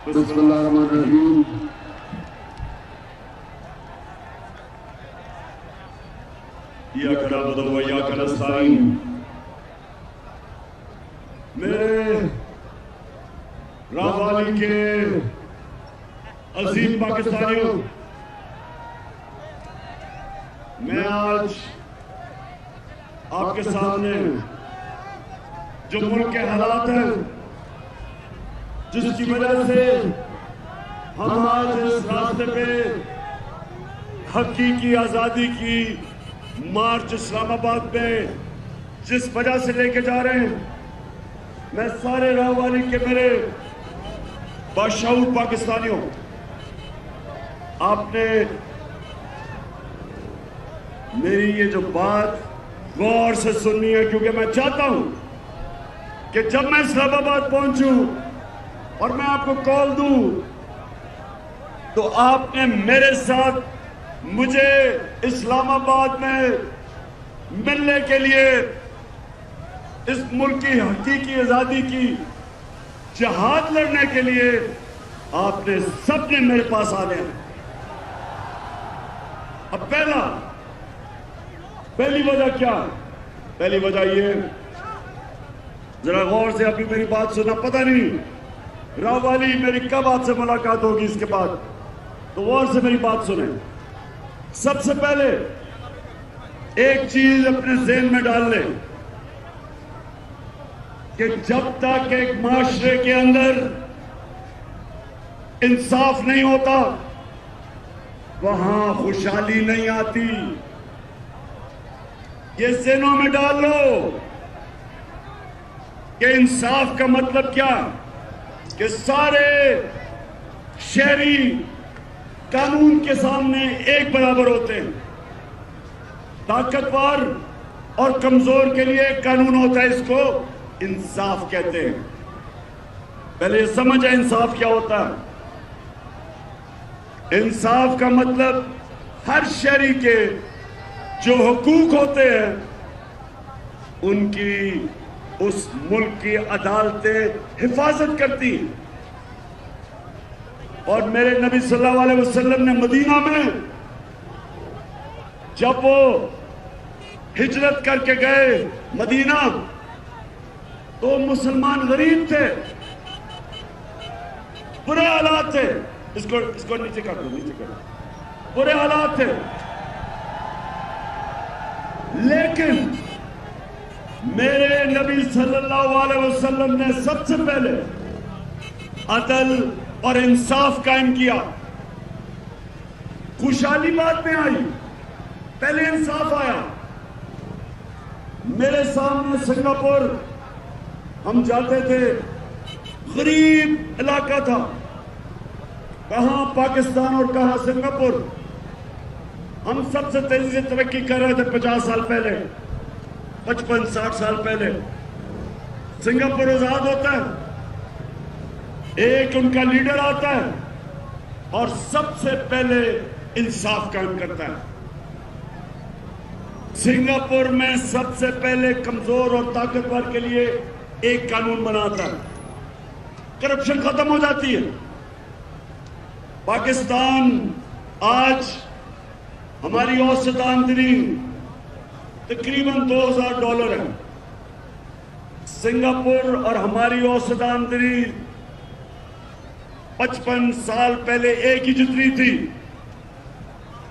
بسم اللہ الرحمن الرحیم. ایاک نعبد و ایاک نستعین. میرے راوالی کے عظیم پاکستانیوں، میں آج آپ کے سامنے جو ملک کے حالات ہیں جس کی وجہ سے ہم آج اس راستے پہ حقیقی آزادی کی مارچ اسلام آباد میں جس وجہ سے لے کے جا رہے ہیں، میں سارے راوالی کے میرے باشعور پاکستانیوں، آپ نے میری یہ جو بات غور سے سننی ہے، کیونکہ میں چاہتا ہوں کہ جب میں اسلام آباد پہنچوں اور میں آپ کو کال دوں تو آپ نے میرے ساتھ مجھے اسلام آباد میں ملنے کے لیے اس ملک کی حقیقی آزادی کی جہاد لڑنے کے لیے آپ نے سب نے میرے پاس آنے ہیں. اب پہلی وجہ کیا؟ پہلی وجہ یہ، ذرا غور سے ابھی میری بات سننا. پتہ نہیں راوالی میری کب آپ سے ملاقات ہوگی اس کے بعد، تو غور سے میری بات سنیں. سب سے پہلے ایک چیز اپنے ذہن میں ڈال لیں کہ جب تک ایک معاشرے کے اندر انصاف نہیں ہوتا وہاں خوشحالی نہیں آتی. یہ ذہنوں میں ڈال لو کہ انصاف کا مطلب کیا، کہ سارے شہری قانون کے سامنے ایک برابر ہوتے ہیں. طاقتور اور کمزور کے لیے ایک قانون ہوتا ہے، اس کو انصاف کہتے ہیں. پہلے یہ سمجھیں انصاف کیا ہوتا ہے. انصاف کا مطلب ہر شہری کے جو حقوق ہوتے ہیں ان کی اس ملک کی عدالتیں حفاظت کرتی ہیں. اور میرے نبی صلی اللہ علیہ وسلم نے مدینہ میں جب وہ ہجرت کر کے گئے مدینہ تو مسلمان غریب تھے، برے حالات تھے. اس کو نیچے کر دو، نیچے کر دو. برے حالات تھے، لیکن میرے نبی صلی اللہ علیہ وسلم نے سب سے پہلے عدل اور انصاف قائم کیا. خوشحالی بعد میں آئی، پہلے انصاف آیا. میرے سامنے سنگاپور ہم جاتے تھے، غریب علاقہ تھا، کہاں پاکستان اور کہاں سنگاپور. ہم سب سے تیزی سے ترقی کر رہے تھے 50 سال پہلے، 55-60 سال پہلے. سنگاپور آزاد ہوتا ہے، ایک ان کا لیڈر آتا ہے اور سب سے پہلے انصاف قائم کرتا ہے. سنگاپور میں سب سے پہلے کمزور اور طاقتور کے لیے ایک قانون بناتا ہے، کرپشن ختم ہو جاتی ہے. پاکستان آج ہماری اوسط آمدنی تقریباً $2000 ہے. سنگاپور اور ہماری اوسط آمدنی 55 سال پہلے ایک ہی جتنی تھی.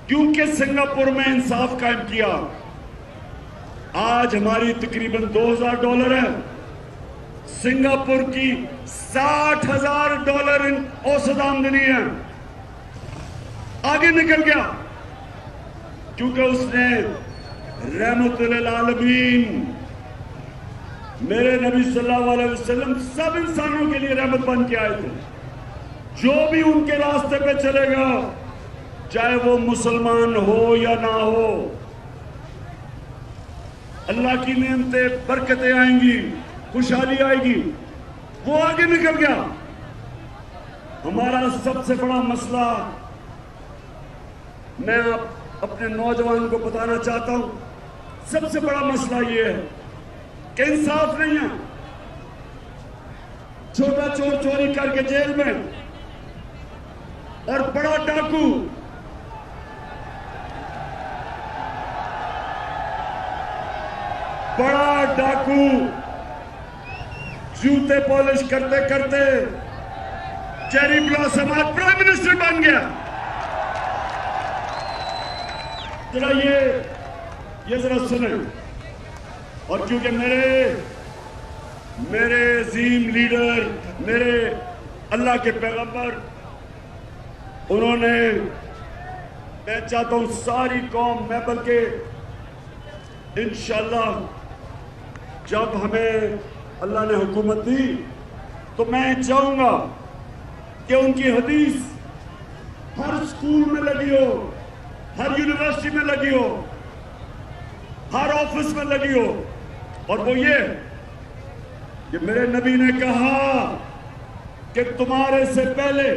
کیونکہ سنگاپور میں انصاف قائم کیا، آج ہماری تقریباً $2000 ہے. سنگاپور کی $60,000 اوسط آمدنی ہے. آگے نکل گیا کیونکہ اس نے رحمت للعالمین میرے نبی صلی اللہ علیہ وسلم سب انسانوں کے لیے رحمت بن کے آئے تھے. جو بھی ان کے راستے پہ چلے گا، چاہے وہ مسلمان ہو یا نہ ہو، اللہ کی نعمتیں برکتیں آئیں گی، خوشحالی آئے گی. وہ آگے نکل گیا. ہمارا سب سے بڑا مسئلہ، میں اپنے نوجوان کو بتانا چاہتا ہوں، سب سے بڑا مسئلہ یہ ہے کہ انصاف نہیں ہے. چھوٹا چور چوری کر کے جیل میں، اور بڑا ڈاکو جوتے پالش کرتے کرتے چیری بلاسم آج پرائم منسٹر بن گیا. ذرا یہ ذرا سنیں. اور کیونکہ میرے عظیم لیڈر، میرے اللہ کے پیغمبر، انہوں نے، میں چاہتا ہوں ساری قوم، میں بلکہ انشاءاللہ جب ہمیں اللہ نے حکومت دی تو میں چاہوں گا کہ ان کی حدیث ہر اسکول میں لگی ہو، ہر یونیورسٹی میں لگی ہو، ہر آفس میں لگی ہو. اور وہ یہ کہ میرے نبی نے کہا کہ تمہارے سے پہلے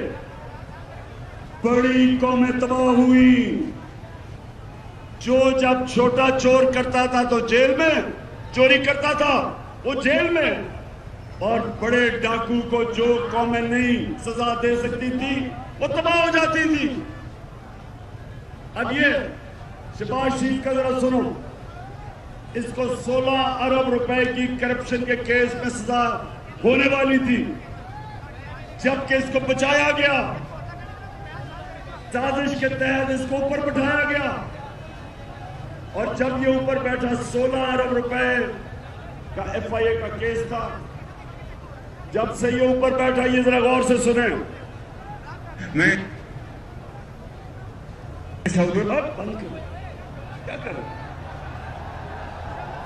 بڑی قومیں تباہ ہوئی. جو جب چھوٹا چور کرتا تھا تو جیل میں، چوری کرتا تھا وہ جیل میں، اور بڑے ڈاکو کو جو قومیں نہیں سزا دے سکتی تھی وہ تباہ ہو جاتی تھی. اب یہ شہباز شریف کا ذرا سنو. اس کو 16 ارب روپے کی کرپشن کے کیس میں سزا ہونے والی تھی، جبکہ اس کو بچایا گیا، سازش کے تحت اس کو اوپر بٹھایا گیا. اور جب یہ اوپر بیٹھا 16 ارب روپے کا ایف آئی اے کا کیس تھا، جب سے یہ اوپر بیٹھا، یہ ذرا غور سے سنیں. میں کیا کروں؟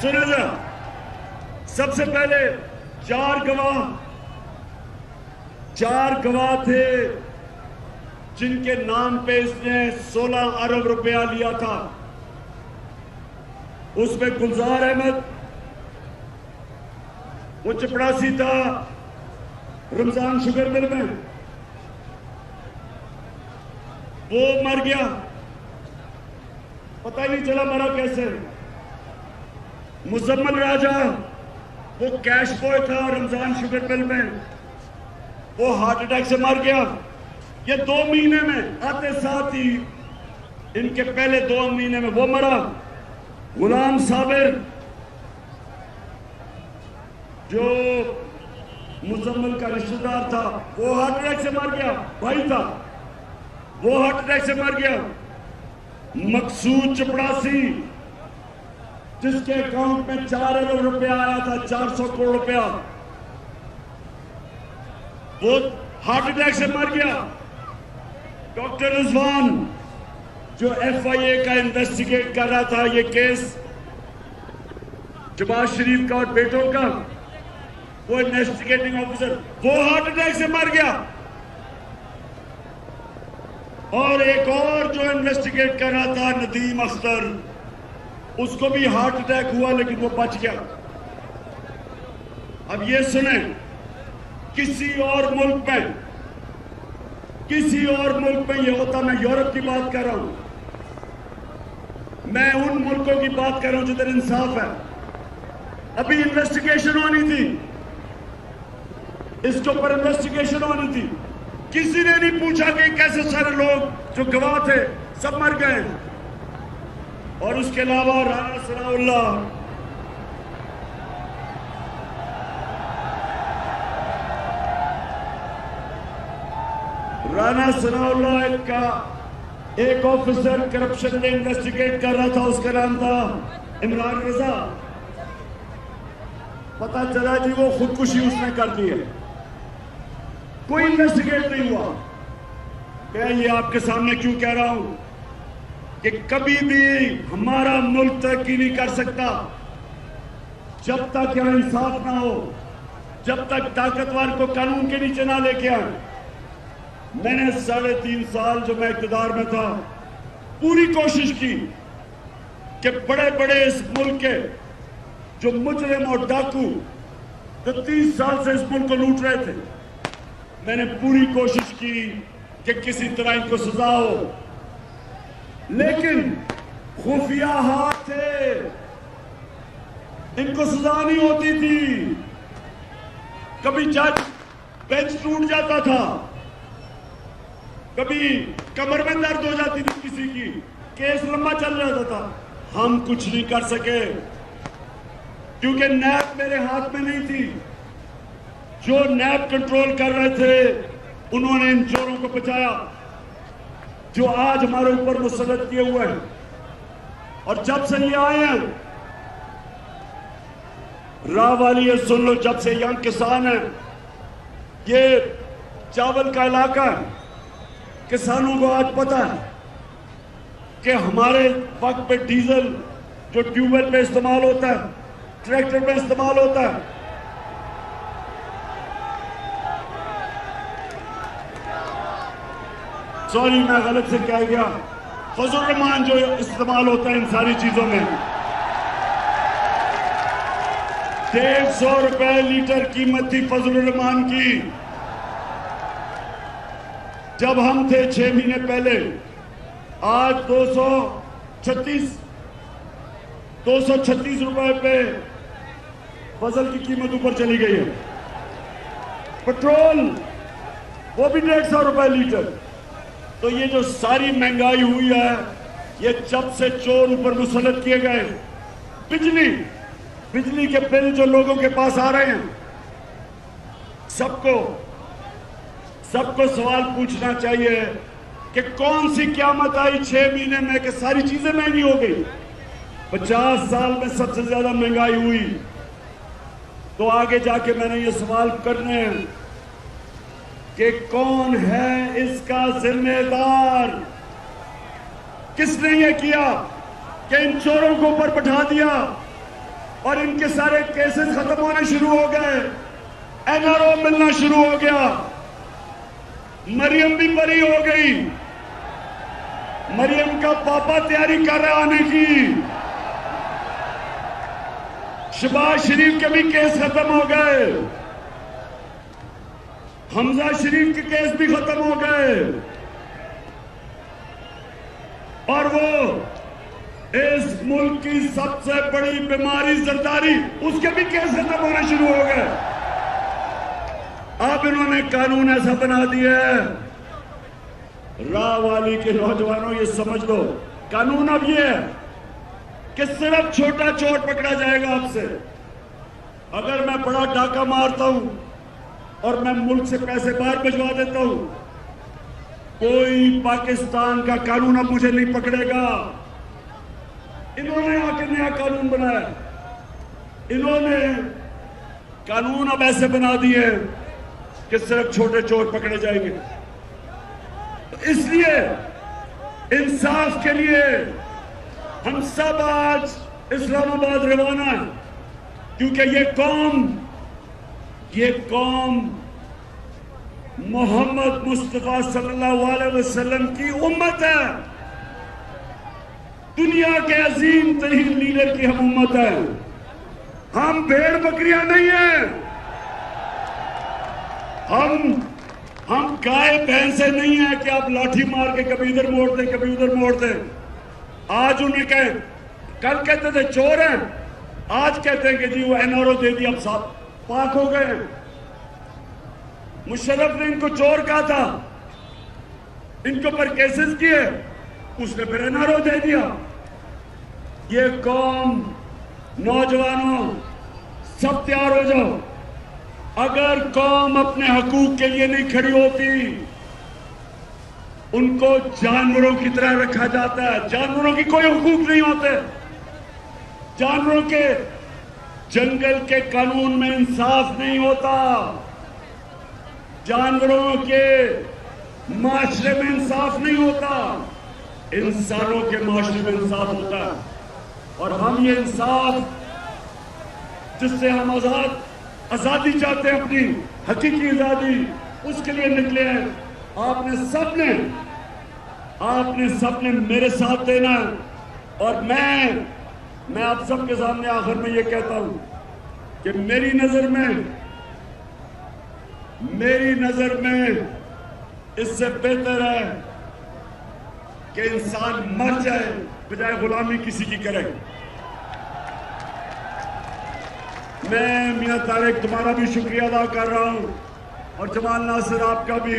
سنیں ذرا. سب سے پہلے چار گواہ تھے جن کے نام پہ اس نے 16 ارب روپیہ لیا تھا. اس میں گلزار احمد، وہ چپڑاسی تھا رمضان شوگر مل میں، وہ مر گیا، پتہ ہی نہیں چلا مرا کیسے. مزمل راجہ، وہ کیش بوائے تھا رمضان شوگر مل میں، وہ ہارٹ اٹیک سے مر گیا. یہ 2 مہینے میں آتے ساتھ ہی، ان کے پہلے 2 مہینے میں وہ مرا. غلام صابر جو مزمل کا رشتہ دار تھا، وہ ہارٹ اٹیک سے مر گیا، بھائی تھا، وہ ہارٹ اٹیک سے مر گیا. مقصود چپڑاسی جس کے اکاؤنٹ میں 4 ارب روپیہ آیا تھا، 400 کروڑ روپیہ، وہ ہارٹ اٹیک سے مر گیا. ڈاکٹر رضوان جو ایف آئی اے کا انویسٹیگیٹ کر رہا تھا یہ کیس شہباز شریف کا اور بیٹوں کا، وہ انویسٹیگیٹنگ آفیسر، وہ ہارٹ اٹیک سے مر گیا. اور ایک اور جو انویسٹیگیٹ کر رہا تھا ندیم اختر، اس کو بھی ہارٹ اٹیک ہوا لیکن وہ بچ گیا. اب یہ سنیں، کسی اور ملک میں یہ ہوتا، میں یورپ کی بات کر رہا ہوں، میں ان ملکوں کی بات کر رہا ہوں جدھر انصاف ہے. ابھی انویسٹیگیشن ہونی تھی، اس کے اوپر انویسٹیگیشن ہونی تھی. کسی نے نہیں پوچھا کہ کیسے سارے لوگ جو گواہ تھے سب مر گئے. اور اس کے علاوہ رانا ثناء اللہ کا ایک آفیسر کرپشن میں انویسٹیگیٹ کر رہا تھا، اس کا نام تھا عمران رضا. پتا چلا جی وہ خودکشی اس نے کر دی ہے، کوئی انویسٹیگیٹ نہیں ہوا. میں یہ آپ کے سامنے کیوں کہہ رہا ہوں کہ کبھی بھی ہمارا ملک ترقی نہیں کر سکتا جب تک یہاں انصاف نہ ہو، جب تک طاقتور کو قانون کے نیچے نہ لے کے آئے. میں نے 3.5 سال جو میں اقتدار میں تھا پوری کوشش کی کہ بڑے بڑے اس ملک کے جو مجرم اور ڈاکو جو 30 سال سے اس ملک کو لوٹ رہے تھے، میں نے پوری کوشش کی کہ کسی طرح ان کو سزا ہو. لیکن خفیہ ہاتھ تھے، ان کو سزا نہیں ہوتی تھی. کبھی جج بینچ ٹوٹ جاتا تھا، کبھی کمر میں درد ہو جاتی تھی کسی کی، کیس لمبا چل جاتا تھا. ہم کچھ نہیں کر سکے کیونکہ نیب میرے ہاتھ میں نہیں تھی. جو نیب کنٹرول کر رہے تھے انہوں نے ان چوروں کو بچایا جو آج ہمارے اوپر مسلط کیے ہوئے ہیں. اور جب سے یہ آئے ہیں، راہ والی یہ سن لو، جب سے ینگ کسان ہیں، یہ چاول کا علاقہ ہے. کسانوں کو آج پتا ہے کہ ہمارے وقت پہ ڈیزل جو ٹیوب ویل پہ استعمال ہوتا ہے، ٹریکٹر پہ استعمال ہوتا ہے، سوری میں غلط سے کہہ گیا، فضل الرحمان جو استعمال ہوتا ہے ان ساری چیزوں میں، 150 روپے لیٹر قیمت تھی فضل الرحمان کی جب ہم تھے 6 مہینے پہلے. آج 236 روپے پہ فضل کی قیمت اوپر چلی گئی ہے. پٹرول وہ بھی 150 روپے لیٹر. تو یہ جو ساری مہنگائی ہوئی ہے یہ جب سے چور اوپر مسلط کیے گئے. بجلی کے بل جو لوگوں کے پاس آ رہے ہیں، سب کو سوال پوچھنا چاہیے کہ کون سی قیامت آئی 6 مہینے میں کہ ساری چیزیں مہنگی ہو گئی. 50 سال میں سب سے زیادہ مہنگائی ہوئی. تو آگے جا کے میں نے یہ سوال کرنے ہیں کہ کون ہے اس کا ذمہ دار؟ کس نے یہ کیا کہ ان چوروں کو اوپر بٹھا دیا اور ان کے سارے کیسز ختم ہونے شروع ہو گئے، NRO ملنا شروع ہو گیا، مریم بھی بری ہو گئی، مریم کا پاپا تیاری کر رہا آنے کی، شہباز شریف کے بھی کیس ختم ہو گئے، حمزہ شریف کے کیس بھی ختم ہو گئے، اور وہ اس ملک کی سب سے بڑی بیماری زرداری، اس کے بھی کیس ختم ہونے شروع ہو گئے. اب انہوں نے قانون ایسا بنا دیا ہے، راہ والی کے نوجوانوں یہ سمجھ لو، قانون اب یہ ہے کہ صرف چھوٹا چور پکڑا جائے گا. آپ سے اگر میں بڑا ڈاکہ مارتا ہوں اور میں ملک سے پیسے باہر بھجوا دیتا ہوں، کوئی پاکستان کا قانون اب مجھے نہیں پکڑے گا. انہوں نے آ کے نیا قانون بنایا، انہوں نے قانون اب ایسے بنا دیے کہ صرف چھوٹے چور پکڑے جائیں گے. اس لیے انصاف کے لیے ہم سب آج اسلام آباد روانہ ہیں، کیونکہ یہ قوم محمد مصطفیٰ صلی اللہ علیہ وسلم کی امت ہے. دنیا کے عظیم ترین لیڈر کی ہم امت ہے. ہم بھیڑ بکریاں نہیں ہیں، ہم گائے بھینسیں نہیں ہیں کہ آپ لاٹھی مار کے کبھی ادھر موڑ دیں کبھی ادھر موڑ دیں. آج انہیں کل کہتے تھے چور ہیں، آج کہتے ہیں کہ جی وہ NRO دے دیا، اب صاحب پاک ہو گئے ہیں. مشرف نے ان کو چور کہا تھا، ان کے اوپر کیسز کیے، اس نے پھر NRO دے دیا. یہ قوم، نوجوانوں سب تیار ہو جاؤ. اگر قوم اپنے حقوق کے لیے نہیں کھڑی ہوتی، ان کو جانوروں کی طرح رکھا جاتا ہے. جانوروں کی کوئی حقوق نہیں ہوتے. جانوروں کے جنگل کے قانون میں انصاف نہیں ہوتا، جانوروں کے معاشرے میں انصاف نہیں ہوتا، انسانوں کے معاشرے میں انصاف ہوتا ہے. اور ہم یہ انصاف جس سے ہم آزادی چاہتے ہیں، اپنی حقیقی آزادی، اس کے لیے نکلے ہیں. آپ نے سب نے میرے ساتھ دینا ہے. اور میں آپ سب کے سامنے آخر میں یہ کہتا ہوں کہ میری نظر میں اس سے بہتر ہے کہ انسان مر جائے بجائے غلامی کسی کی کرے. میں میاں طارق تمہارا بھی شکریہ ادا کر رہا ہوں، اور جمال ناصر آپ کا بھی